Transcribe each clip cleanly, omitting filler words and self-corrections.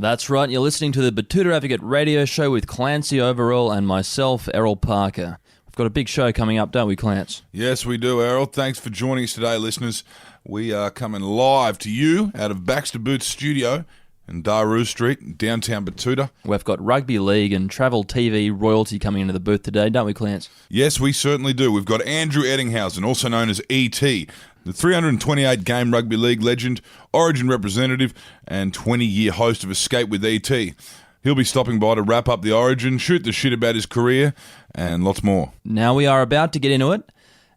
That's right, you're listening to the Batuta Advocate radio show with Clancy Overall and myself, Errol Parker. We've got a big show coming up, don't we, Clance? Yes, we do, Errol. Thanks for joining us today, listeners. We are coming live to you out of Baxter Boots Studio in Daru Street, downtown Batuta. We've got rugby league and travel TV royalty coming into the booth today, don't we, Clance? Yes, we certainly do. We've got Andrew Ettingshausen, also known as E.T., the 328-game rugby league legend, Origin representative, and 20-year host of Escape with E.T. He'll be stopping by to wrap up the Origin, shoot the shit about his career, and lots more. Now we are about to get into it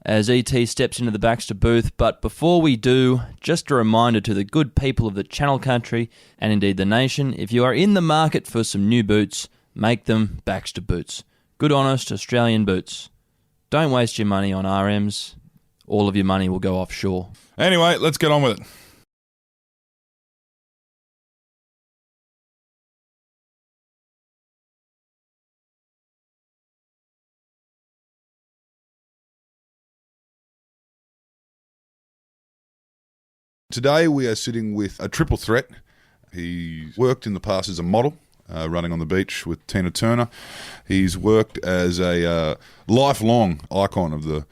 as E.T. steps into the Baxter booth, but before we do, just a reminder to the good people of the Channel Country, and indeed the nation, if you are in the market for some new boots, make them Baxter boots. Good, honest Australian boots. Don't waste your money on RMs. All of your money will go offshore. Anyway, let's get on with it. Today we are sitting with a triple threat. He's worked in the past as a model, running on the beach with Tina Turner. He's worked as a lifelong icon of the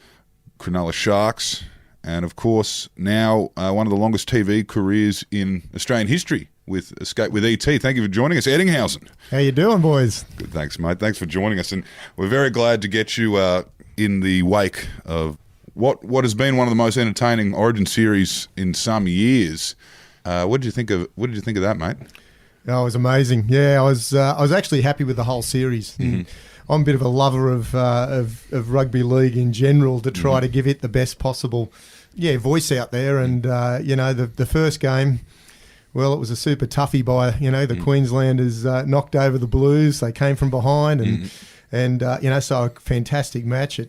Cronulla Sharks, and of course now one of the longest TV careers in Australian history with Escape with E.T. Thank you for joining us, Ettingshausen. How you doing, boys? Good, thanks, mate. Thanks for joining us, and we're very glad to get you in the wake of what has been one of the most entertaining Origin series in some years. What did you think of that, mate? Oh, it was amazing. Yeah, I was actually happy with the whole series. Mm-hmm. I'm a bit of a lover of rugby league in general, to try to give it the best possible voice out there. And the first game, well, it was a super toughie by the Queenslanders, knocked over the Blues. They came from behind and so a fantastic match.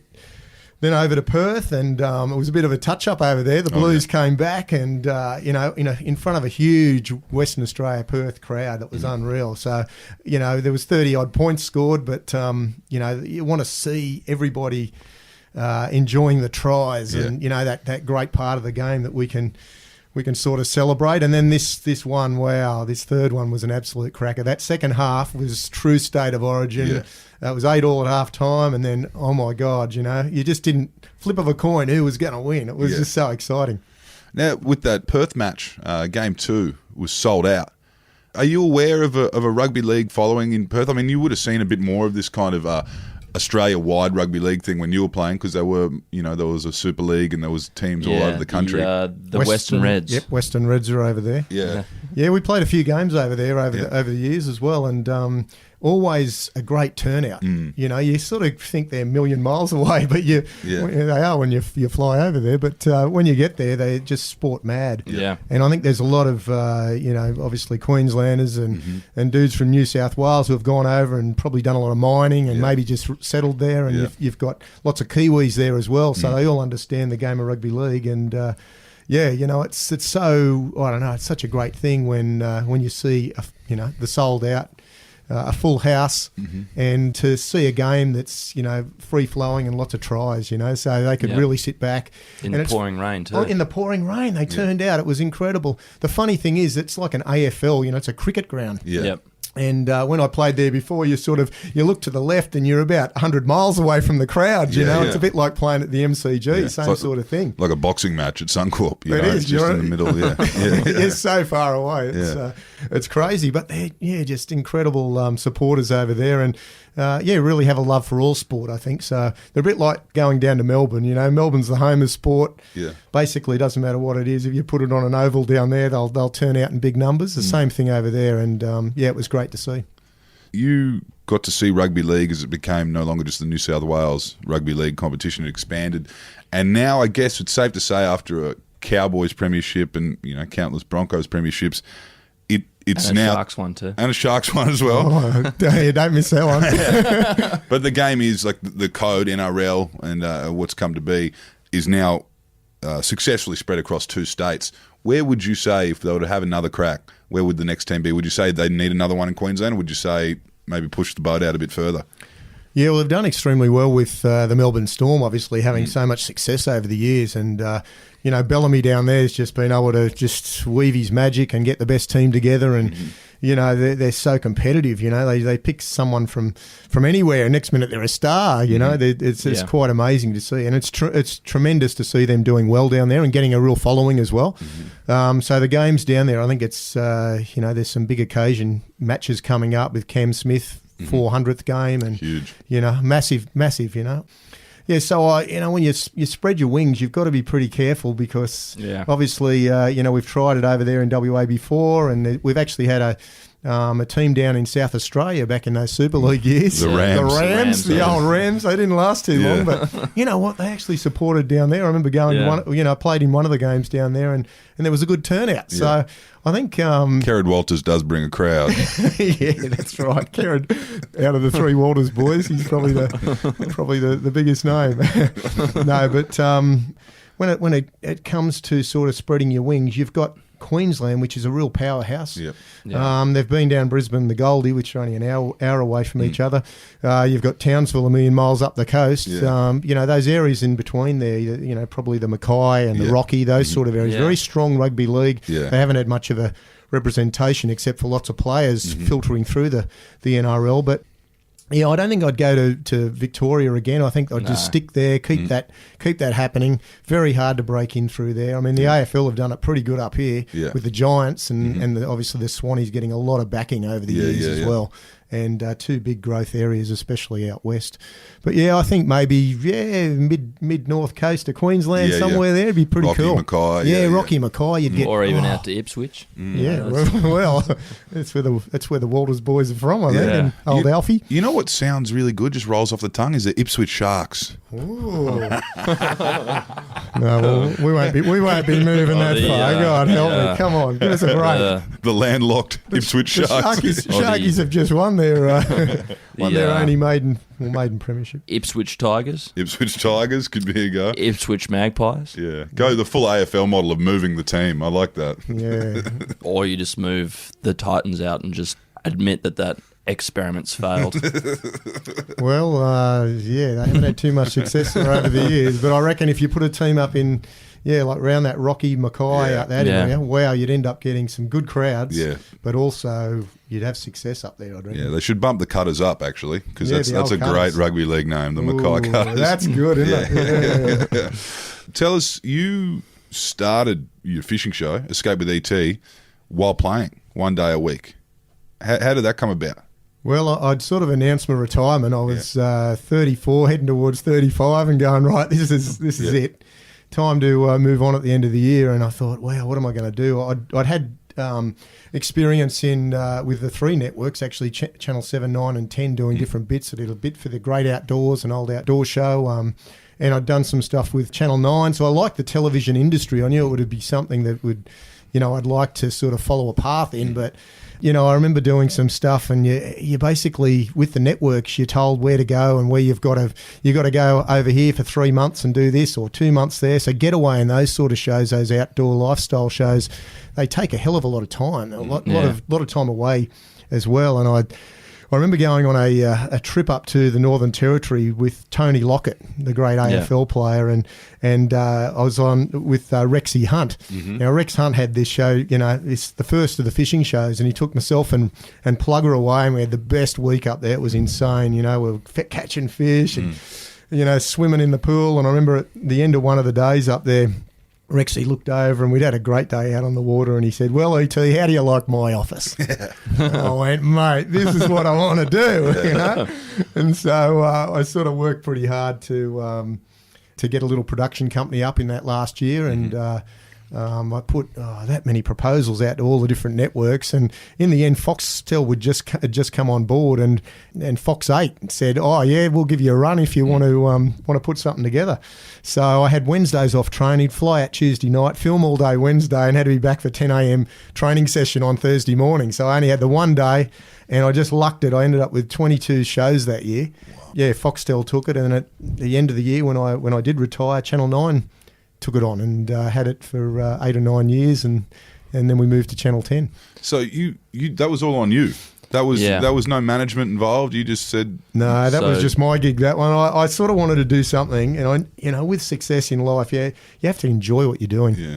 Then over to Perth, and it was a bit of a touch-up over there. The Blues came back, and in front of a huge Western Australia Perth crowd, that was unreal. So, there was 30-odd points scored, but you want to see everybody enjoying the tries, and that great part of the game that we can sort of celebrate. And then this third one was an absolute cracker. That second half was true state of origin. Yeah. It was 8-8 at half time, and then, oh my God, you just didn't flip of a coin who was going to win. It was just so exciting. Now, with that Perth match, Game 2 was sold out. Are you aware of a rugby league following in Perth? I mean, you would have seen a bit more of this kind of Australia-wide rugby league thing when you were playing, because there was a Super League and there was teams all over the country. The Western Reds. Yep, Western Reds are over there. Yeah, we played a few games over there over the years as well, and always a great turnout. You sort of think they're a million miles away, but they are when you fly over there. But when you get there, they just sport mad. Yeah. And I think there's a lot of obviously Queenslanders and dudes from New South Wales who have gone over and probably done a lot of mining and maybe just settled there. And you've got lots of Kiwis there as well, so they all understand the game of rugby league. And it's so, I don't know, it's such a great thing when you see the sold out. A full house, and to see a game that's free flowing and lots of tries, so they could really sit back in the pouring rain too. Oh, in the pouring rain, they turned out. It was incredible. The funny thing is, it's like an AFL. It's a cricket ground. Yeah. Yep. And when I played there before, you look to the left and you're about 100 miles away from the crowd, It's a bit like playing at the MCG, same sort of thing. Like a boxing match at Suncorp, it's just in the middle, You're so far away. It's crazy, but they're just incredible supporters over there, and really have a love for all sport, I think. So they're a bit like going down to Melbourne. Melbourne's the home of sport. Yeah. Basically, it doesn't matter what it is. If you put it on an oval down there, they'll turn out in big numbers. The same thing over there, and it was great to see. You got to see rugby league as it became no longer just the New South Wales rugby league competition. It expanded, and now I guess it's safe to say, after a Cowboys premiership and countless Broncos premierships, it's and a now Sharks one too, and a Sharks one as well. Oh, don't miss that one. But the game is like the code NRL and what's come to be is now successfully spread across 2 states. Where would you say, if they were to have another crack, where would the next team be? Would you say they need another one in Queensland, or would you say maybe push the boat out a bit further? Yeah, well, they've done extremely well with the Melbourne Storm, obviously, having so much success over the years. And, Bellamy down there has just been able to just weave his magic and get the best team together. And, they're so competitive, They pick someone from anywhere, and next minute they're a star, It's quite amazing to see. And it's tremendous to see them doing well down there and getting a real following as well. So the games down there, I think it's, there's some big occasion matches coming up with Cam Smith, 400th game, and huge, massive. Yeah, so when you spread your wings, you've got to be pretty careful because obviously, we've tried it over there in WA before, and we've actually had a team down in South Australia back in those Super League years. The Rams. The old Rams. They didn't last too long, but you know what? They actually supported down there. I remember going to one, played in one of the games down there, and there was a good turnout. So I think Kerrod Walters does bring a crowd. Yeah, that's right. Kerrod, out of the three Walters boys, he's probably the biggest name. No, but when it comes to sort of spreading your wings, you've got Queensland, which is a real powerhouse. Yep. They've been down Brisbane, the Goldie, which are only an hour away from each other. You've got Townsville a million miles up the coast. Those areas in between there, probably the Mackay and the Rocky, those sort of areas. Very strong rugby league. Yeah. They haven't had much of a representation except for lots of players filtering through the NRL. But yeah, I don't think I'd go to Victoria again. I think I'd just stick there, keep that happening. Very hard to break in through there. I mean, the AFL have done it pretty good up here with the Giants and obviously the Swannies getting a lot of backing over the years as well. And two big growth areas, especially out west. But yeah, I think maybe mid north coast of Queensland somewhere there would be pretty Rocky cool. Mackay, Rocky Mackay. You'd get or even out to Ipswich. Yeah, well, that's where the Walters boys are from, I think. And old Alfie. You know what sounds really good, just rolls off the tongue, is the Ipswich Sharks. Ooh. No, we won't be moving that far. God help me! Come on, give us a break. The landlocked Ipswich Sharks. Sharkies have just won their only maiden premiership. Ipswich Tigers. Ipswich Tigers could be a go. Ipswich Magpies. Yeah, go the full AFL model of moving the team. I like that. Yeah. Or you just move the Titans out and just admit that experiment's failed. Well, they haven't had too much success there over the years, but I reckon if you put a team up in, like around that Rocky Mackay out that area, wow, you'd end up getting some good crowds, but also you'd have success up there, I reckon. Yeah, they should bump the Cutters up, actually, because that's a great rugby league name, the Mackay Cutters. That's good, isn't it? Yeah. Tell us, you started your fishing show, Escape with ET, while playing 1 day a week. How did that come about? Well, I'd sort of announced my retirement. I was 34, heading towards 35 and going, right, this is it. Time to move on at the end of the year. And I thought, wow, what am I going to do? I'd had experience in with the three networks, actually, Channel 7, 9 and 10, doing different bits. I did a bit for the Great Outdoors, an old outdoor show, and I'd done some stuff with Channel 9. So I liked the television industry. I knew it would be something that would, I'd like to sort of follow a path in, but... I remember doing some stuff, and you basically, with the networks, you're told where to go and where you've got to go over here for 3 months and do this, or 2 months there. So Getaway and those sort of shows, those outdoor lifestyle shows, they take a hell of a lot of time, a lot of time away as well. And I remember going on a trip up to the Northern Territory with Tony Lockett, the great AFL player, and I was on with Rexy Hunt. Now, Rex Hunt had this show, it's the first of the fishing shows, and he took myself and Plugger away, and we had the best week up there. It was insane, we were catching fish and, swimming in the pool. And I remember at the end of one of the days up there, Rexy looked over, and we'd had a great day out on the water, and he said, well, E.T., how do you like my office? I went, mate, this is what I want to do, And so I sort of worked pretty hard to get a little production company up in that last year, and I put that many proposals out to all the different networks, and in the end, Foxtel had just come on board, and Fox 8 said, "Oh yeah, we'll give you a run if you want to put something together." So I had Wednesdays off training, fly out Tuesday night, film all day Wednesday, and had to be back for 10 a.m. training session on Thursday morning. So I only had the 1 day, and I just lucked it. I ended up with 22 shows that year. Wow. Yeah, Foxtel took it, and at the end of the year, when I did retire, Channel 9 took it on and had it for 8 or 9 years, and then we moved to Channel 10. So you that was all on you. That was no management involved. You just said no. That was just my gig. That one, I sort of wanted to do something, and with success in life, you have to enjoy what you're doing. Yeah.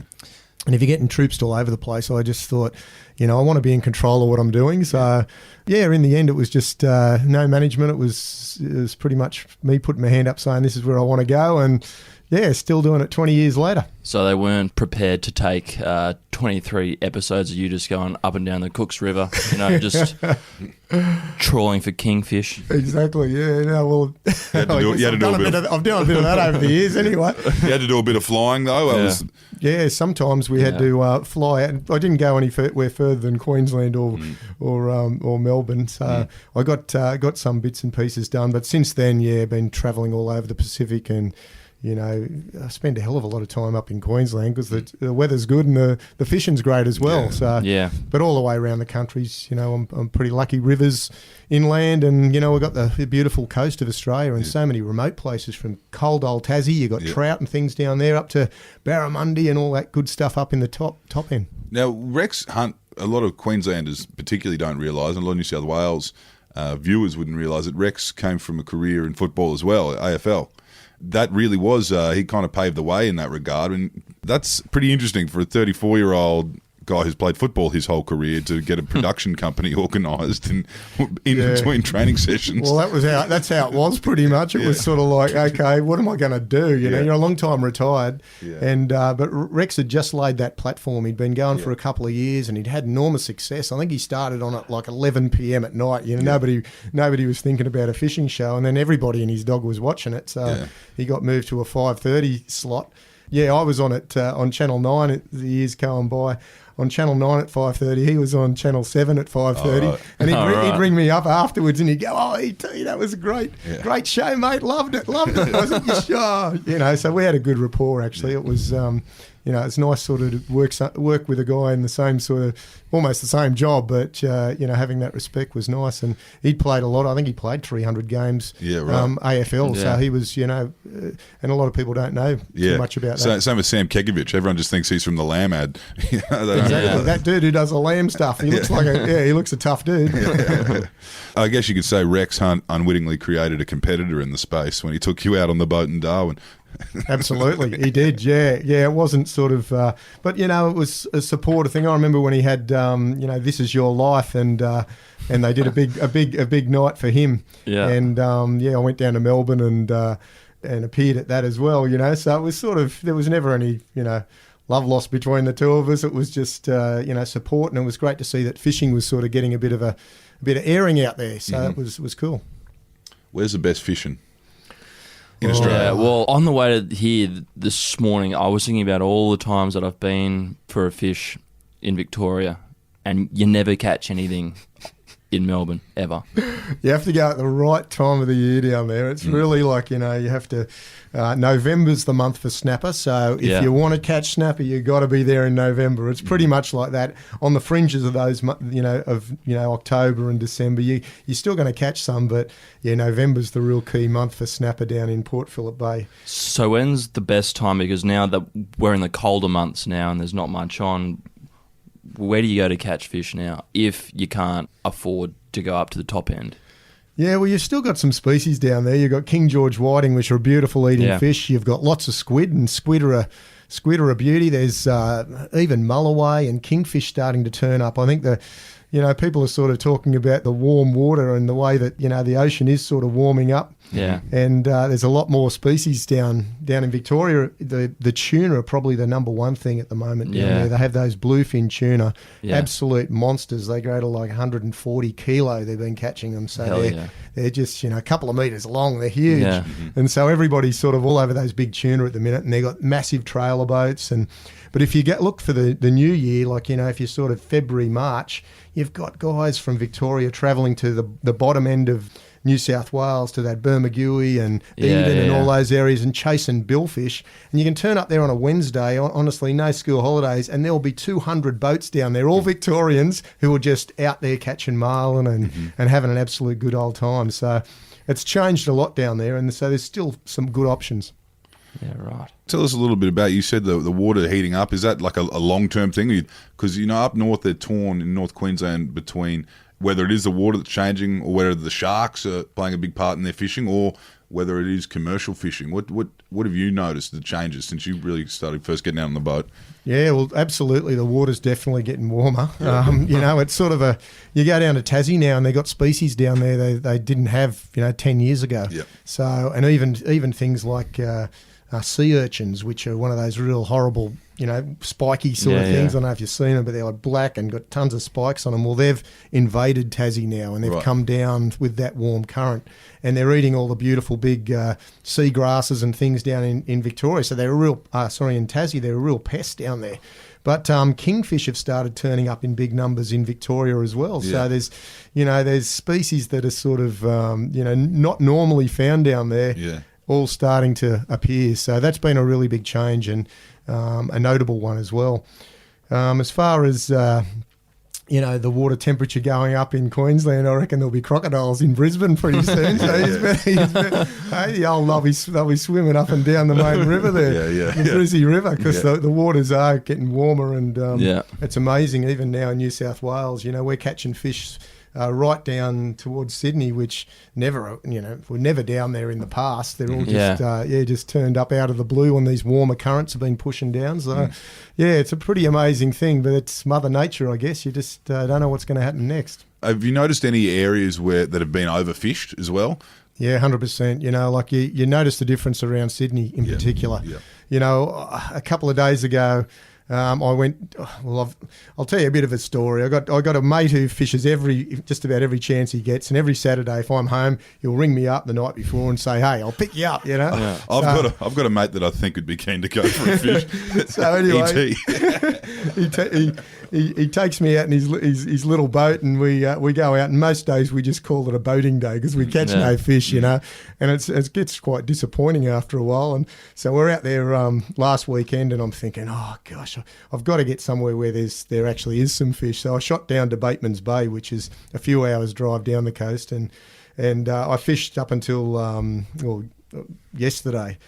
And if you're getting trooped all over the place, I just thought, I want to be in control of what I'm doing. So, in the end, it was just no management. It was pretty much me putting my hand up saying, this is where I want to go. And, still doing it 20 years later. So they weren't prepared to take 23 episodes of you just going up and down the Cooks River, just trawling for kingfish. Exactly, yeah. No, well, I've done a bit of that over the years anyway. You had to do a bit of flying, though? Sometimes we had to fly out. I didn't go anywhere further than Queensland or Melbourne. So I got some bits and pieces done. But since then, been travelling all over the Pacific and... I spend a hell of a lot of time up in Queensland because the weather's good and the fishing's great as well. But all the way around the countries, I'm pretty lucky. Rivers, inland, and we've got the beautiful coast of Australia and so many remote places from cold old Tassie. You've got trout and things down there up to Barramundi and all that good stuff up in the top end. Now, Rex Hunt, a lot of Queenslanders particularly don't realise, and a lot of New South Wales viewers wouldn't realise that Rex came from a career in football as well, AFL. That really was, he kind of paved the way in that regard. And that's pretty interesting for a 34-year-old guy who's played football his whole career to get a production company organised in between training sessions. Well, that's how it was pretty much. It was sort of like, okay, what am I going to do? You're a long time retired. Yeah. And but Rex had just laid that platform. He'd been going for a couple of years and he'd had enormous success. I think he started on at like 11 p.m. at night. Nobody was thinking about a fishing show, and then everybody and his dog was watching it. So he got moved to a 5:30 slot. Yeah, I was on it on Channel 9 at the years going by. On Channel 9 at 5:30, he was on Channel 7 at 5:30, and he'd ring me up afterwards, and he'd go, "Oh, E.T., that was a great show, mate. Loved it." I was like, "Sure." So we had a good rapport. Actually, it was, it's nice sort of to work with a guy in the same sort of, almost the same job, but having that respect was nice. And he'd played a lot. I think he played 300 games. AFL. Yeah. So he was, and a lot of people don't know too much about that. Same with Sam Kekovich. Everyone just thinks he's from the Lamb ad. Exactly. That dude who does the lamb stuff. He looks he looks a tough dude. I guess you could say Rex Hunt unwittingly created a competitor in the space when he took you out on the boat in Darwin. Absolutely, he did. Yeah. It wasn't sort of, but it was a supportive thing. I remember when he had, This Is Your Life, and they did a big night for him. Yeah. And I went down to Melbourne and appeared at that as well. So it was sort of, there was never any love lost between the two of us. It was just support, and it was great to see that fishing was sort of getting a bit of airing out there. So it was cool. Where's the best fishing in Australia? Yeah, well, on the way to here this morning, I was thinking about all the times that I've been for a fish in Victoria, and you never catch anything in Melbourne, ever. You have to go at the right time of the year down there. It's really like, you have to... November's the month for snapper, so if you want to catch snapper, you've got to be there in November. It's pretty much like that. On the fringes of those, October and December, you're still going to catch some, but November's the real key month for snapper down in Port Phillip Bay. So when's the best time? Because now that we're in the colder months now and there's not much on, where do you go to catch fish now if you can't afford to go up to the top end? Yeah, well, you've still got some species down there. You've got King George whiting, which are a beautiful eating fish. You've got lots of squid, and squid are a beauty. There's even mulloway and kingfish starting to turn up. I think people are sort of talking about the warm water and the way that, the ocean is sort of warming up. Yeah. And there's a lot more species down in Victoria. The tuna are probably the number one thing at the moment down there. They have those bluefin tuna, absolute monsters. They grow to like 140 kilo. They've been catching them. So they're just, a couple of metres long. They're huge. Yeah. And so everybody's sort of all over those big tuna at the minute, and they've got massive trailer boats. But if you look for the new year, like, if you're sort of February, March, you've got guys from Victoria travelling to the bottom end of New South Wales to that Bermagui and Eden and all those areas and chasing billfish. And you can turn up there on a Wednesday, honestly, no school holidays, and there'll be 200 boats down there, all Victorians who are just out there catching marlin and having an absolute good old time. So it's changed a lot down there, and so there's still some good options. Yeah, right. Tell us a little bit about, you said the water heating up. Is that like a long-term thing? Because, up north they're torn in North Queensland between whether it is the water that's changing or whether the sharks are playing a big part in their fishing or whether it is commercial fishing. What have you noticed the changes since you really started first getting out on the boat? Yeah, well, absolutely. The water's definitely getting warmer. It's sort of you go down to Tassie now and they've got species down there they didn't have, 10 years ago. Yep. So, and even things like sea urchins, which are one of those real horrible, spiky sort of things. I don't know if you've seen them, but they're like black and got tons of spikes on them. Well, they've invaded Tassie now and they've come down with that warm current and they're eating all the beautiful big sea grasses and things down in Victoria. So they're in Tassie, they're a real pest down there. But kingfish have started turning up in big numbers in Victoria as well. Yeah. So there's species that are sort of, not normally found down there. Yeah. All starting to appear. So that's been a really big change and a notable one as well. As far as, the water temperature going up in Queensland, I reckon there'll be crocodiles in Brisbane pretty soon. So the old they'll be swimming up and down the main river there, the Brizzy River, because the waters are getting warmer and it's amazing. Even now in New South Wales, we're catching fish right down towards Sydney, which were never down there in the past. They're all just turned up out of the blue when these warmer currents have been pushing down. So, it's a pretty amazing thing, but it's Mother Nature, I guess. You just don't know what's going to happen next. Have you noticed any areas that have been overfished as well? Yeah, 100%. Like you notice the difference around Sydney in particular. Yeah. A couple of days ago, I went. I'll tell you a bit of a story. I got a mate who fishes just about every chance he gets, and every Saturday if I'm home, he'll ring me up the night before and say, "Hey, I'll pick you up." Yeah. I've got a mate that I think would be keen to go for a fish. So anyway, he takes me out in his little boat, and we go out. And most days we just call it a boating day because we catch no fish, and it gets quite disappointing after a while. And so we're out there last weekend, and I'm thinking, oh gosh, I've got to get somewhere where there actually is some fish. So I shot down to Bateman's Bay, which is a few hours drive down the coast, and I fished up until yesterday.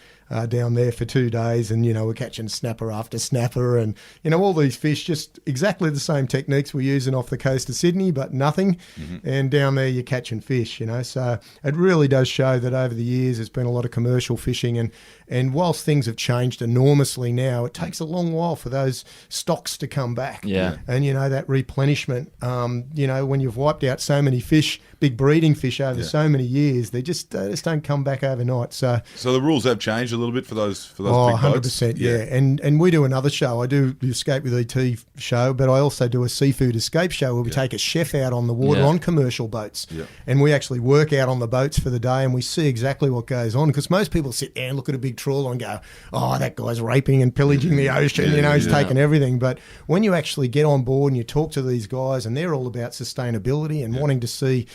Down there for 2 days, and we're catching snapper after snapper, and all these fish, just exactly the same techniques we're using off the coast of Sydney, but nothing. And down there you're catching fish, so it really does show that over the years there's been a lot of commercial fishing, and whilst things have changed enormously now, it takes a long while for those stocks to come back. And that replenishment, when you've wiped out so many fish, big breeding fish over so many years, they just don't come back overnight. So the rules have changed a little bit for those big 100%, boats? Yeah. And we do another show. I do the Escape with ET show, but I also do a seafood escape show where we take a chef out on the water on commercial boats. And we actually work out on the boats for the day, and we see exactly what goes on, because most people sit there and look at a big trawler and go, oh, that guy's raping and pillaging the ocean, he's taking everything. But when you actually get on board and you talk to these guys, and they're all about sustainability and wanting to see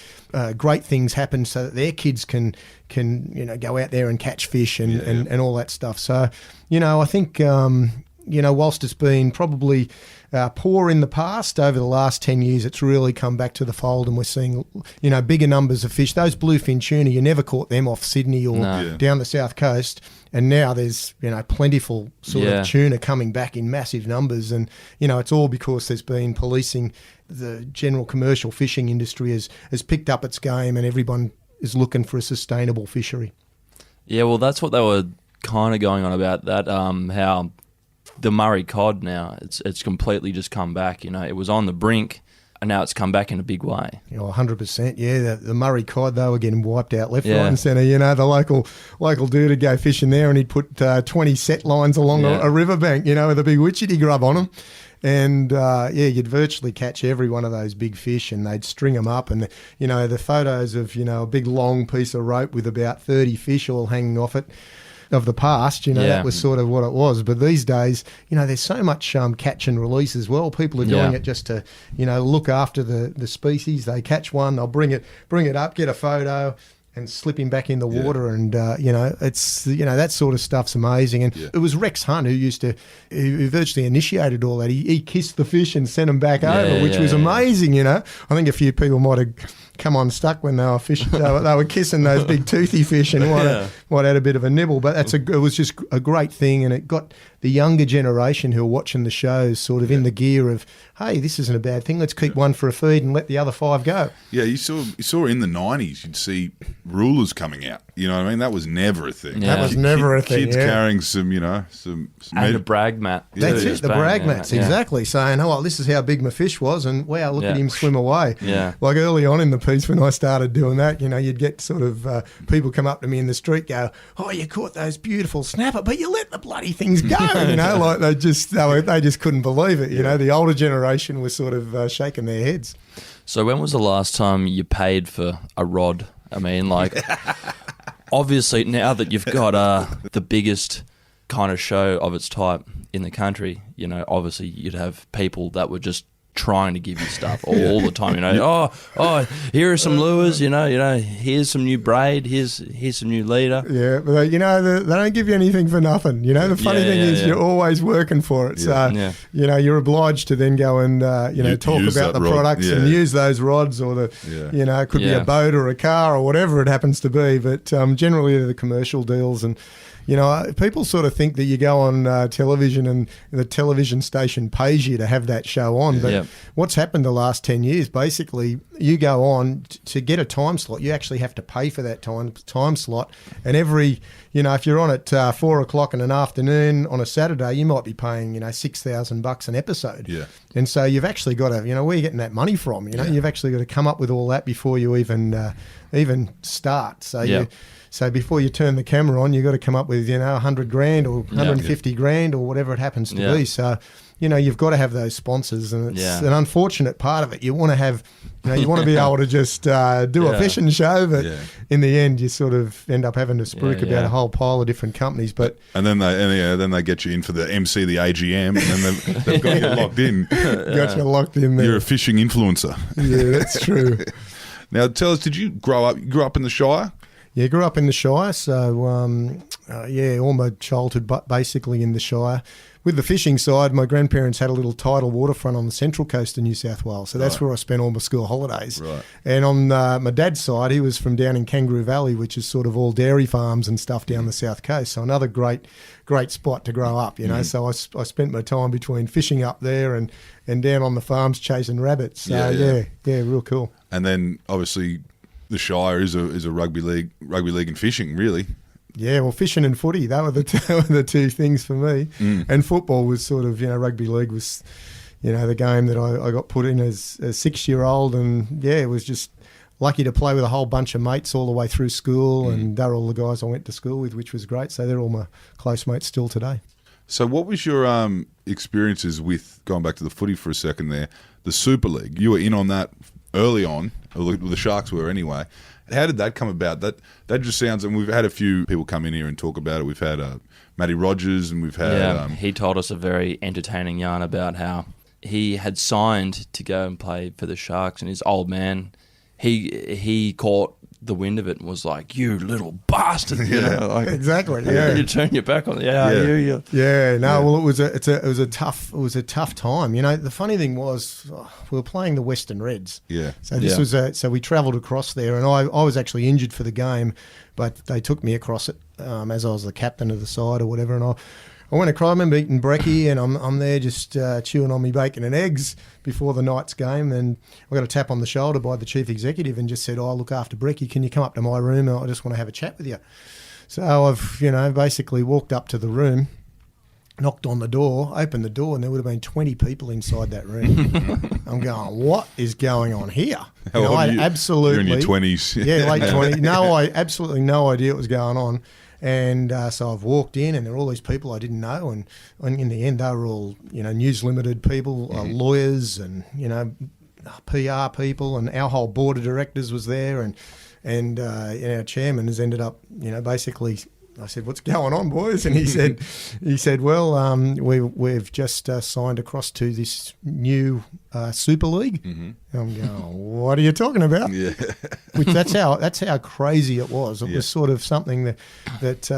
great things happen so that their kids can go out there and catch fish and all that stuff. So, I think, whilst it's been probably poor in the past, over the last 10 years, it's really come back to the fold, and we're seeing, bigger numbers of fish. Those bluefin tuna, you never caught them off Sydney or down the south coast. And now there's, plentiful sort of tuna coming back in massive numbers. And, it's all because there's been policing. The general commercial fishing industry has picked up its game, and everyone is looking for a sustainable fishery. Yeah, well, that's what they were kind of going on about, that how the Murray cod now, it's completely just come back. It was on the brink, and now it's come back in a big way. 100%. Yeah, the Murray cod, they were getting wiped out left, right and centre. The local dude would go fishing there, and he'd put 20 set lines along a riverbank, with a big witchetty grub on them. And, you'd virtually catch every one of those big fish, and they'd string them up. And, the photos of, a big long piece of rope with about 30 fish all hanging off it of the past, that was sort of what it was. But these days, there's so much catch and release as well. People are doing it just to, look after the species. They catch one, they'll bring it up, get a photo, and slip him back in the water, and it's that sort of stuff's amazing. And it was Rex Hunt who virtually initiated all that. He kissed the fish and sent them back over, which was amazing. I think a few people might have come unstuck when they were fishing. They were kissing those big toothy fish and might had a bit of a nibble. But it was just a great thing, and it got the younger generation who are watching the shows sort of in the gear of, hey, this isn't a bad thing. Let's keep one for a feed and let the other 5 go. Yeah, you saw in the 90s, you'd see rulers coming out. You know what I mean? That was never a thing. Yeah. That was never a thing. Kids carrying some and a brag mat. That's too. it, the brag mats, exactly. Saying, oh, well, this is how big my fish was, and wow, look at him swim away. Yeah. Like early on in the piece when I started doing that, you'd get sort of people come up to me in the street go, oh, you caught those beautiful snapper, but you let the bloody things go, like they just couldn't believe it. The older generation was sort of shaking their heads. So when was the last time you paid for a rod? I mean, like, obviously now that you've got the biggest kind of show of its type in the country, obviously you'd have people that were just trying to give you stuff all the time. Oh, here are some lures. Here's some new braid. Here's some new leader. Yeah, but they don't give you anything for nothing. The funny thing is you're always working for it. So you're obliged to then go and talk about the products and use those rods, or it could be a boat or a car or whatever it happens to be. But generally they're the commercial deals. And people sort of think that you go on television and the television station pays you to have that show on. But what's happened the last 10 years, basically, you go on to get a time slot. You actually have to pay for that time slot. And every, if you're on at 4 o'clock in an afternoon on a Saturday, you might be paying, $6,000 an episode. Yeah. And so you've actually got to, where are you getting that money from? You've actually got to come up with all that before you even start. So before you turn the camera on, you've got to come up with, $100,000 or 150 grand or whatever it happens to be. So, you've got to have those sponsors, and it's an unfortunate part of it. You want to have, you want to be able to just do a fishing show, but in the end, you sort of end up having to spruik about a whole pile of different companies. But then they get you in for the MC, the AGM, and then they've got you locked in. Got you locked in there. You're a fishing influencer. Yeah, that's true. Now, tell us, did you grow up in the Shire? Yeah, grew up in the Shire, so all my childhood basically in the Shire. With the fishing side, my grandparents had a little tidal waterfront on the central coast of New South Wales, so that's where I spent all my school holidays. Right. And on my dad's side, he was from down in Kangaroo Valley, which is sort of all dairy farms and stuff down the south coast, so another great spot to grow up, So I spent my time between fishing up there and down on the farms chasing rabbits. So real cool. And then obviously the Shire is a rugby league and fishing, really. Yeah, well, fishing and footy, they were the two things for me. And football was sort of, rugby league was, the game that I got put in as a 6-year-old, and it was just lucky to play with a whole bunch of mates all the way through school, and they're all the guys I went to school with, which was great. So they're all my close mates still today. So what was your experiences with, going back to the footy for a second there, the Super League? You were in on that early on, or the Sharks were anyway. How did that come about? That just sounds, and we've had a few people come in here and talk about it. We've had Matty Rogers, and we've had... he told us a very entertaining yarn about how he had signed to go and play for the Sharks, and his old man, he caught the wind of it and was like, "You little bastard!" Exactly. Yeah, you turn your back on it. Well, it was a tough time. The funny thing was, we were playing the Western Reds. Yeah. So this was so we travelled across there, and I was actually injured for the game, but they took me across it as I was the captain of the side or whatever, and I went across. I remember eating brekkie, and I'm there just chewing on me bacon and eggs before the night's game. And I got a tap on the shoulder by the chief executive and just said, "I look after brekkie. Can you come up to my room? I just want to have a chat with you." So I've basically walked up to the room, knocked on the door, opened the door, and there would have been 20 people inside that room. I'm going, what is going on here? How old are you? Absolutely. You're in your 20s. Yeah, late 20s. No, I absolutely no idea what was going on. And so I've walked in, and there are all these people I didn't know, and in the end they were all News Limited people, lawyers, and PR people, and our whole board of directors was there, and our chairman has ended up basically. I said, "What's going on, boys?" And he said, "Well, we've just signed across to this new Super League." Mm-hmm. I'm going, "What are you talking about?" Yeah. Which that's how crazy it was. It was sort of something that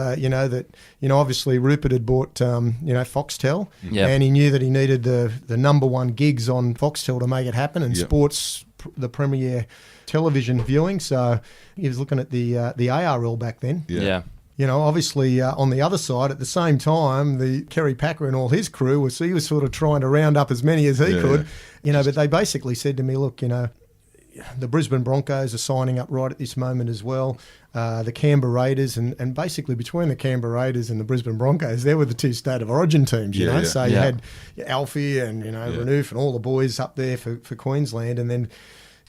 obviously Rupert had bought Foxtel, and he knew that he needed the number one gigs on Foxtel to make it happen, and sports the premier television viewing. So he was looking at the ARL back then. Yeah. You know, obviously on the other side, at the same time, the Kerry Packer and all his crew he was sort of trying to round up as many as he could. You know, but they basically said to me, look, you know, the Brisbane Broncos are signing up right at this moment as well. The Canberra Raiders, and basically between the Canberra Raiders and the Brisbane Broncos, they were the two state of origin teams, you know. So you had Alfie and, you know, Renouf and all the boys up there for Queensland, and then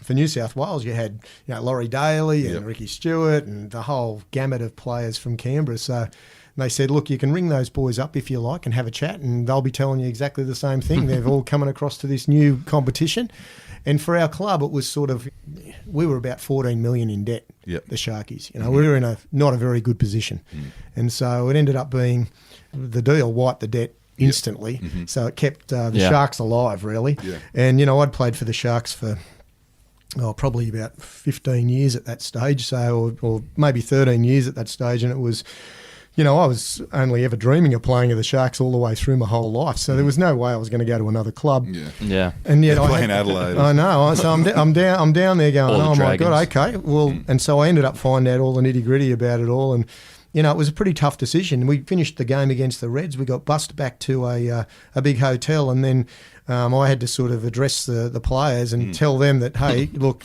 for New South Wales, you had, you know, Laurie Daly and Ricky Stewart and the whole gamut of players from Canberra. So they said, look, you can ring those boys up if you like and have a chat, and they'll be telling you exactly the same thing. They've all coming across to this new competition. And for our club, it was sort of, we were about 14 million in debt, the Sharkies. You know, we were in not a very good position. And so it ended up being, the deal wiped the debt instantly. So it kept the Sharks alive, really. And, you know, I'd played for the Sharks for probably about 15 years at that stage, or maybe 13 years at that stage, and it was, you know, I was only ever dreaming of playing at the Sharks all the way through my whole life, so there was no way I was going to go to another club. And yet playing Adelaide. I know, so I'm down there going, oh my God, okay, well, and so I ended up finding out all the nitty gritty about it all, and you know, it was a pretty tough decision. We finished the game against the Reds. We got bussed back to a big hotel, and then I had to sort of address the players and tell them that, hey, look,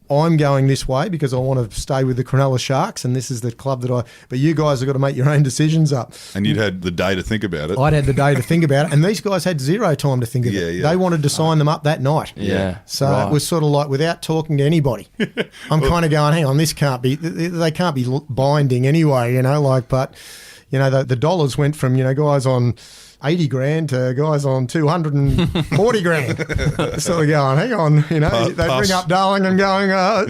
I'm going this way because I want to stay with the Cronulla Sharks, and this is the club that but you guys have got to make your own decisions up. And you'd had the day to think about it. I'd had the day to think about it, and these guys had zero time to think of it. They wanted to sign them up that night. So it was sort of like without talking to anybody. I'm kind of going, hang on, this can't be, they can't be binding anyway, you know, like, but, you know, the dollars went from, you know, guys on 80 grand to guys on 240 grand. Sort of going, hang on, you know, they bring up Darling and going, I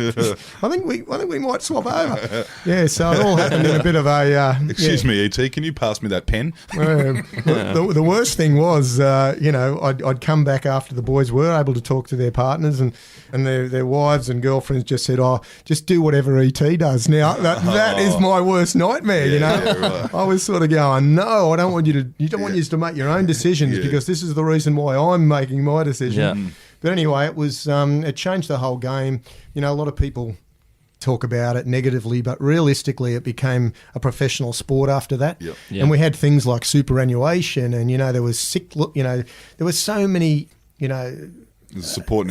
think we might swap over. So it all happened in a bit of a... Excuse me, E.T., can you pass me that pen? The worst thing was, you know, I'd come back after the boys were able to talk to their partners, and their wives and girlfriends just said, oh, just do whatever E.T. does. Now, that is my worst nightmare, you know. I was sort of going, no, I don't want you don't want you to make your own decisions because this is the reason why I'm making my decision. But anyway, it was it changed the whole game. You know, a lot of people talk about it negatively, but realistically it became a professional sport after that. And we had things like superannuation, and, you know, there was there was so many, you know, support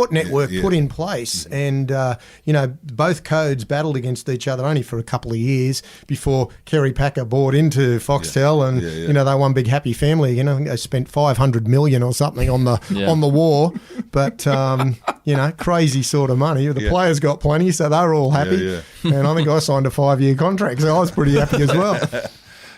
network put in place, and you know, both codes battled against each other only for a couple of years before Kerry Packer bought into Foxtel, and you know, they one big happy family. You know, I think they spent $500 million or something on the war, but you know, crazy sort of money. The players got plenty, so they were all happy, and I think I signed a 5-year contract, so I was pretty happy as well.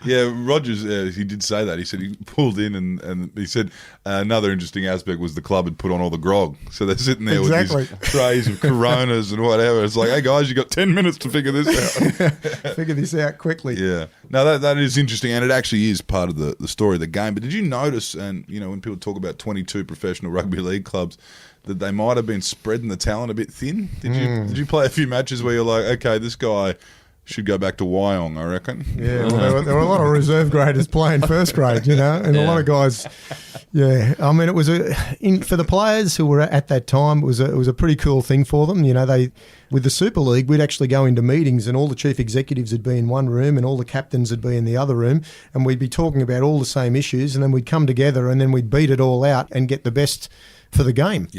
Yeah, Rogers, he did say that. He said he pulled in and he said another interesting aspect was the club had put on all the grog. So they're sitting there with these trays of Coronas and whatever. It's like, hey, guys, you got 10 minutes to figure this out. Figure this out quickly. Yeah. No, that is interesting, and it actually is part of the story of the game. But did you notice, and, you know, when people talk about 22 professional rugby league clubs, that they might have been spreading the talent a bit thin? Did you play a few matches where you're like, okay, this guy should go back to Wyong, I reckon? Yeah, well, there were a lot of reserve graders playing first grade, you know, and a lot of guys. Yeah, I mean, it was for the players who were at that time. It was a pretty cool thing for them. You know, with the Super League, we'd actually go into meetings, and all the chief executives would be in one room, and all the captains would be in the other room, and we'd be talking about all the same issues, and then we'd come together, and then we'd beat it all out and get the best for the game.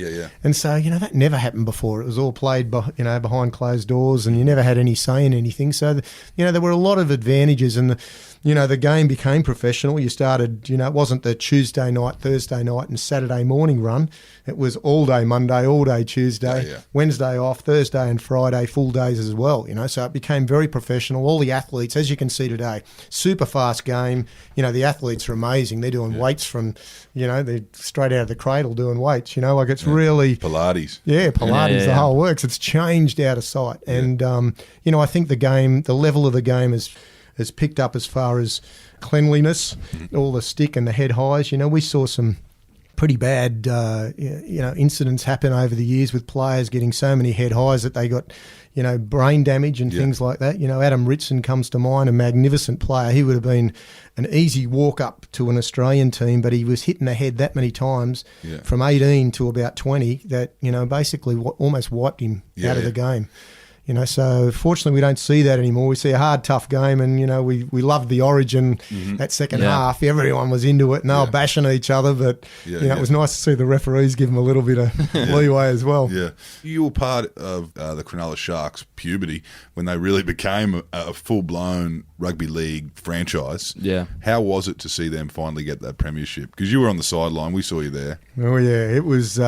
And so, you know, that never happened before. It was all played, you know, behind closed doors, and you never had any say in anything. So, you know, there were a lot of advantages, and you know, the game became professional. You started, you know, it wasn't the Tuesday night, Thursday night and Saturday morning run. It was all day Monday, all day Tuesday, Wednesday off, Thursday and Friday, full days as well, you know. So it became very professional. All the athletes, as you can see today, super fast game. You know, the athletes are amazing. They're doing weights from, you know, they're straight out of the cradle doing weights, you know, like it's really... Pilates. Yeah, Pilates, the whole works. It's changed out of sight. And, you know, I think the level of the game has picked up as far as cleanliness, all the stick and the head highs. You know, we saw some pretty bad, incidents happen over the years with players getting so many head highs that they got, brain damage and things like that. Adam Ritson comes to mind, a magnificent player. He would have been an easy walk up to an Australian team, but he was hitting the head that many times from 18 to about 20 that, basically almost wiped him out of the game. So fortunately we don't see that anymore. We see a hard, tough game, and we loved the Origin that second half. Everyone was into it, and they were bashing each other. But it was nice to see the referees give them a little bit of leeway as well. Yeah, you were part of the Cronulla Sharks' puberty when they really became a full-blown rugby league franchise. Yeah, how was it to see them finally get that premiership? Because you were on the sideline, we saw you there. Oh yeah, it was. It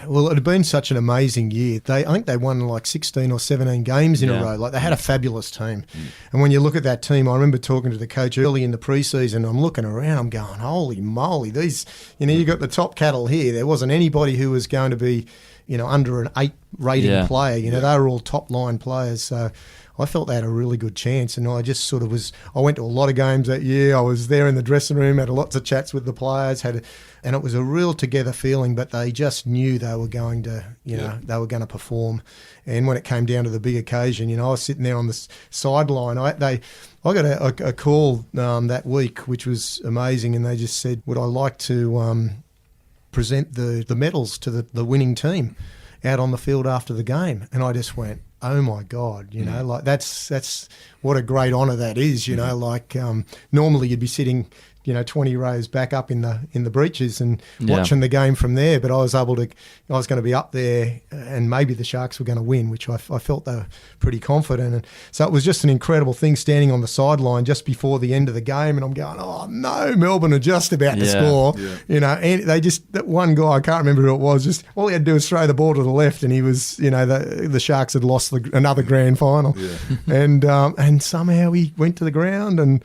had been such an amazing year. I think they won like 16 or 17 games in a row. Like, they had a fabulous team. And when you look at that team, I remember talking to the coach early in the preseason. I'm looking around, I'm going, holy moly, these. You got the top cattle here. There wasn't anybody who was going to be, under an 8 rating player. They were all top line players. So I felt they had a really good chance, and I just sort of was. I went to a lot of games that year. I was there in the dressing room, had lots of chats with the players, and it was a real together feeling. But they just knew they were going to, they were going to perform. And when it came down to the big occasion, I was sitting there on the sideline. I got a call that week, which was amazing, and they just said, "Would I like to present the medals to the winning team out on the field after the game?" And I just went, oh my God, like that's what a great honour that is, like normally you'd be sitting, 20 rows back up in the breaches and watching the game from there. But I was going to be up there, and maybe the Sharks were going to win, which I felt they were pretty confident. And so it was just an incredible thing standing on the sideline just before the end of the game. And I'm going, oh no, Melbourne are just about to score, and they just, that one guy, I can't remember who it was, just all he had to do was throw the ball to the left, and he was, the Sharks had lost another grand final. And somehow he went to the ground and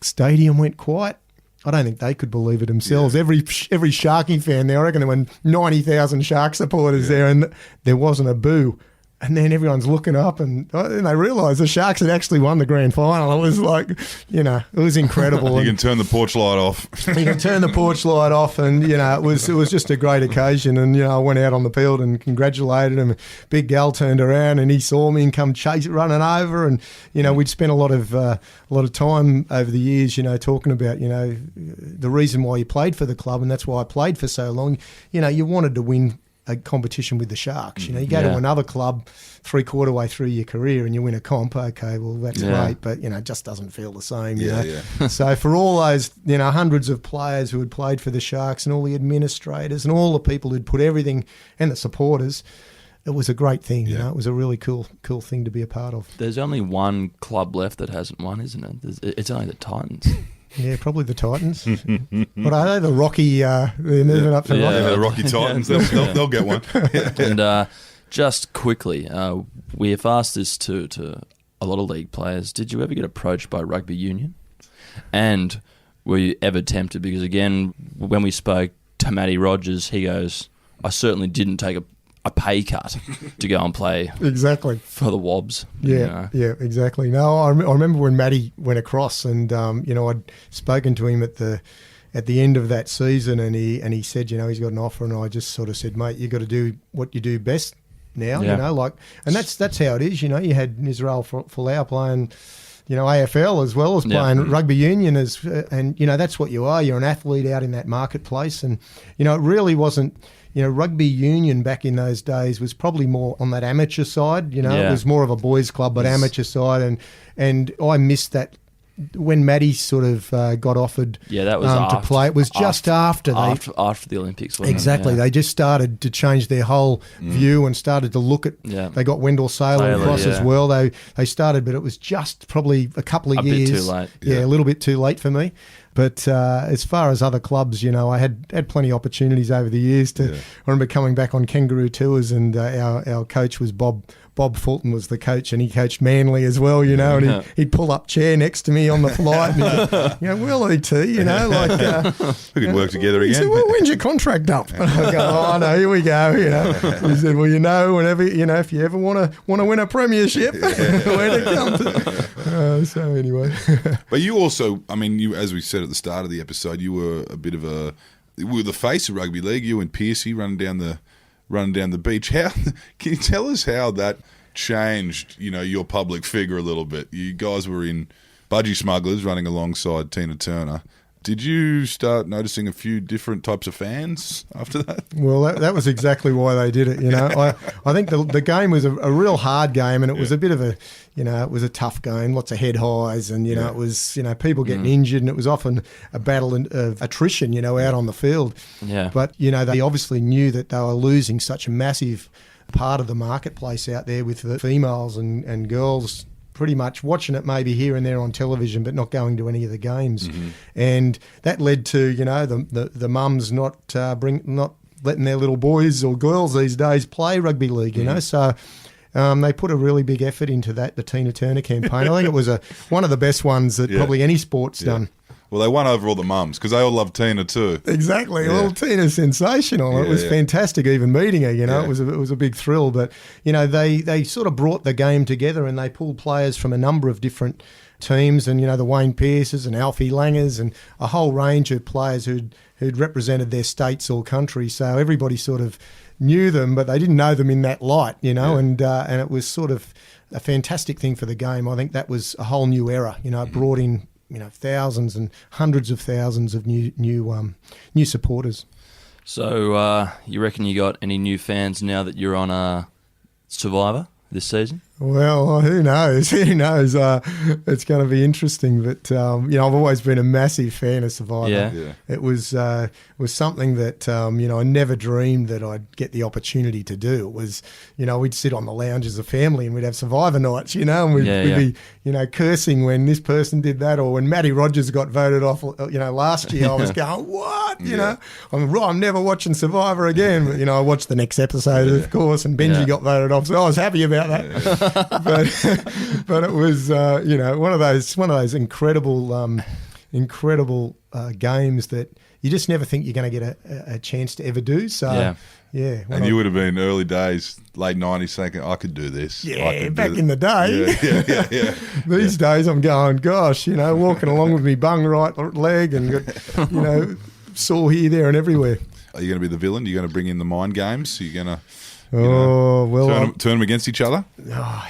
stadium went quiet. I don't think they could believe it themselves. Every Sharky fan there, I reckon there were 90,000 Shark supporters there, and there wasn't a boo. And then everyone's looking up, and they realised the Sharks had actually won the grand final. It was like, it was incredible. You can turn the porch light off. You can turn the porch light off, and it was just a great occasion. And I went out on the field and congratulated him. Big Gal turned around and he saw me and come running over, and we'd spent a lot of time over the years, talking about the reason why you played for the club, and that's why I played for so long. You wanted to win a competition with the Sharks. You go to another club 3/4 way through your career and you win a comp. Okay, well, that's great, but it just doesn't feel the same. So for all those hundreds of players who had played for the Sharks, and all the administrators and all the people who'd put everything, and the supporters, it was a great thing. It was a really cool thing to be a part of. There's only one club left that hasn't won, isn't it? It's only the Titans. Yeah, probably the Titans. What are they? The Rocky, they're moving up to Rocky. Yeah, the Rocky Titans. They'll get one. And just quickly, we have asked this to a lot of league players. Did you ever get approached by rugby union? And were you ever tempted? Because again, when we spoke to Matty Rogers, he goes, I certainly didn't take a pay cut to go and play exactly for the Wobbs. Yeah, exactly. No, I remember when Matty went across, and I'd spoken to him at the end of that season, and he said, he's got an offer, and I just sort of said, mate, you got to do what you do best now, and that's how it is. You had Israel Folau playing, AFL as well as playing rugby union, and that's what you are. You're an athlete out in that marketplace, and it really wasn't. Rugby union back in those days was probably more on that amateur side. It was more of a boys' club, but amateur side, and I missed that when Matty sort of got offered that was to play. It was just after the Olympics. Wasn't exactly. It? They just started to change their whole view and started to look at. They got Wendell Saylor across as well. They started, but it was just probably a couple of years. Bit too late. Yeah, a little bit too late for me. But as far as other clubs, I had plenty of opportunities over the years. I remember coming back on kangaroo tours, and our coach was Bob Fulton was the coach, and he coached Manly as well, and he'd pull up chair next to me on the flight, and we'll eat tea, we could work together again. He said, well, when's your contract up? And I go, oh no, here we go, He said, well, whenever, if you ever want to win a premiership, where to come to. So anyway. But you also, as we said at the start of the episode, you were a bit of a were the face of rugby league. You and Piercy running down the beach. How can you tell us how that changed? Your public figure a little bit. You guys were in Budgie Smugglers running alongside Tina Turner. Did you start noticing a few different types of fans after that? Well, that was exactly why they did it. I think the game was a real hard game, and it was a bit of a, it was a tough game, lots of head highs, and it was people getting injured, and it was often a battle of attrition, out on the field. Yeah. But they obviously knew that they were losing such a massive part of the marketplace out there with the females and girls pretty much watching it maybe here and there on television, but not going to any of the games. And that led to the mums not letting their little boys or girls these days play rugby league. So they put a really big effort into that, the Tina Turner campaign. I think it was one of the best ones that probably any sport's done. Well, they won over all the mums because they all love Tina too. Exactly. Well, Tina's sensational. It was fantastic even meeting her, It was a big thrill. But, they sort of brought the game together, and they pulled players from a number of different teams, and, the Wayne Pearces and Alfie Langers and a whole range of players who'd represented their states or countries. So everybody sort of knew them, but they didn't know them in that light, and it was sort of a fantastic thing for the game. I think that was a whole new era, it brought in thousands and hundreds of thousands of new supporters. So you reckon you got any new fans now that you're on Survivor this season? Well, who knows? Who knows? It's going to be interesting. But I've always been a massive fan of Survivor. Yeah. It was something that I never dreamed that I'd get the opportunity to do. It was we'd sit on the lounge as a family and we'd have Survivor nights, and we'd be cursing when this person did that, or when Matty Rogers got voted off. Last year I was going, what? I'm never watching Survivor again. But, I watched the next episode, of course, and Benji got voted off, so I was happy about that. But it was one of those incredible games that you just never think you're going to get a chance to ever do. So and you would have been early days, late 90s, thinking I could do this. Back in the day. These days I'm going, gosh, walking along with me bung right leg and got sore here, there, and everywhere. Are you going to be the villain? Are you going to bring in the mind games? Are you going to turn them against each other? I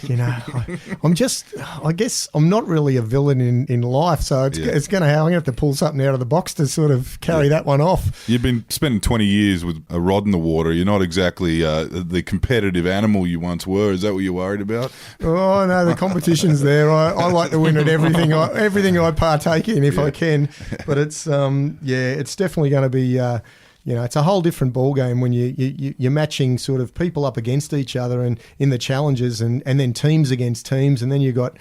guess I'm not really a villain in life, so I'm going to have to pull something out of the box to sort of carry that one off. You've been spending 20 years with a rod in the water. You're not exactly the competitive animal you once were. Is that what you're worried about? Oh, no, the competition's there. I like to win at everything I partake in if I can. But it's it's definitely going to be... it's a whole different ball game when you're matching sort of people up against each other and in the challenges, and then teams against teams, and then you've got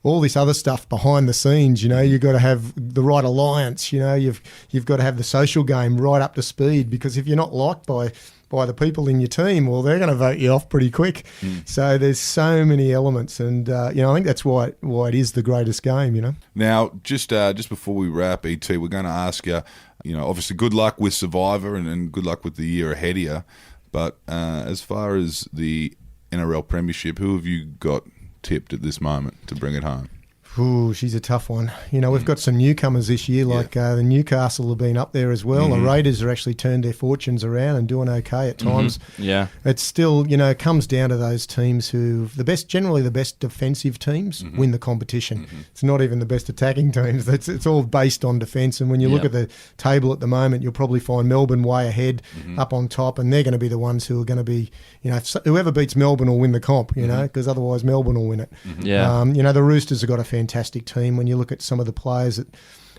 all this other stuff behind the scenes. You've got to have the right alliance. You've got to have the social game right up to speed, because if you're not liked by the people in your team, well, they're going to vote you off pretty quick. So there's so many elements, and I think that's why it is the greatest game. Now, just before we wrap, ET, we're going to ask you. Obviously, good luck with Survivor and good luck with the year ahead of you. But as far as the NRL Premiership, who have you got tipped at this moment to bring it home? Ooh, she's a tough one. We've got some newcomers this year, like the Newcastle have been up there as well. The Raiders have actually turned their fortunes around and doing okay at times. Yeah. It's still, it comes down to those teams who, generally the best defensive teams win the competition. It's not even the best attacking teams. It's all based on defence. And when you look at the table at the moment, you'll probably find Melbourne way ahead up on top, and they're going to be the ones who are going to be, whoever beats Melbourne will win the comp, because otherwise Melbourne will win it. Yeah. The Roosters have got a fantastic team. When you look at some of the players that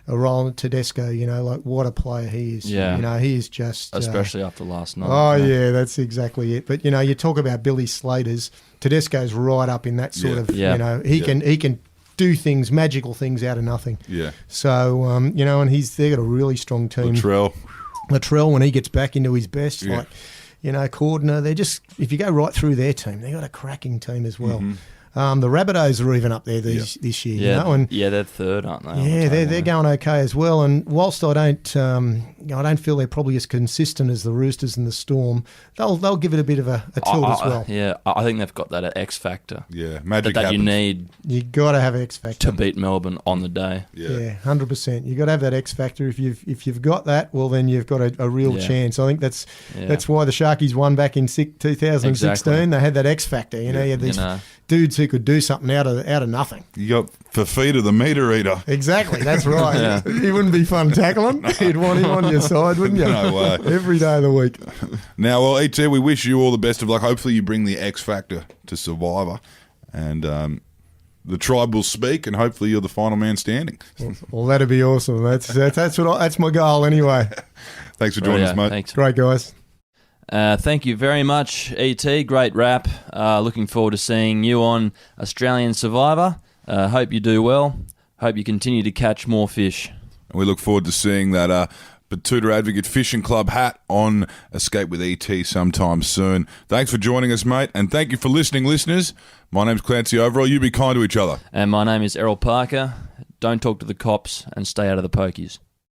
are Roland Tedesco, like what a player he is. Yeah. He is just... Especially after last night. Oh, yeah, that's exactly it. But, you talk about Billy Slaters, Tedesco's right up in that sort of, he can do things, magical things out of nothing. Yeah. So, and they've got a really strong team. Latrell, when he gets back into his best, Cordner, they're just, if you go right through their team, they've got a cracking team as well. The Rabbitohs are even up there this year, you know, and they're third, aren't they? yeah, they're going okay as well. And whilst I don't feel they're probably as consistent as the Roosters and the Storm, they'll give it a bit of a tilt as well. Yeah, I think they've got that X factor. Yeah, magic that happens. you need. You got to have X factor to beat Melbourne on the day. Yeah, 100%. You got to have that X factor. If you've got that, well, then you've got a real chance. I think that's why the Sharkies won back in 2016. Exactly. They had that X factor. You know, you had these dudes who could do something out of nothing. You got Fafita, the meter eater. Exactly, that's right. He wouldn't be fun tackling. You'd want him on your side, wouldn't you? No way. Every day of the week. Now, well, ET, we wish you all the best of luck. Hopefully you bring the X factor to Survivor, and the tribe will speak, and hopefully you're the final man standing. Well, that'd be awesome. That's my goal anyway. Thanks for joining us, mate. Thanks. Great, guys. Thank you very much, ET. Great wrap. Looking forward to seeing you on Australian Survivor. Hope you do well. Hope you continue to catch more fish. We look forward to seeing that Batuta Advocate Fishing Club hat on Escape with ET sometime soon. Thanks for joining us, mate, and thank you for listening, listeners. My name's Clancy Overall. You be kind to each other. And my name is Errol Parker. Don't talk to the cops and stay out of the pokies.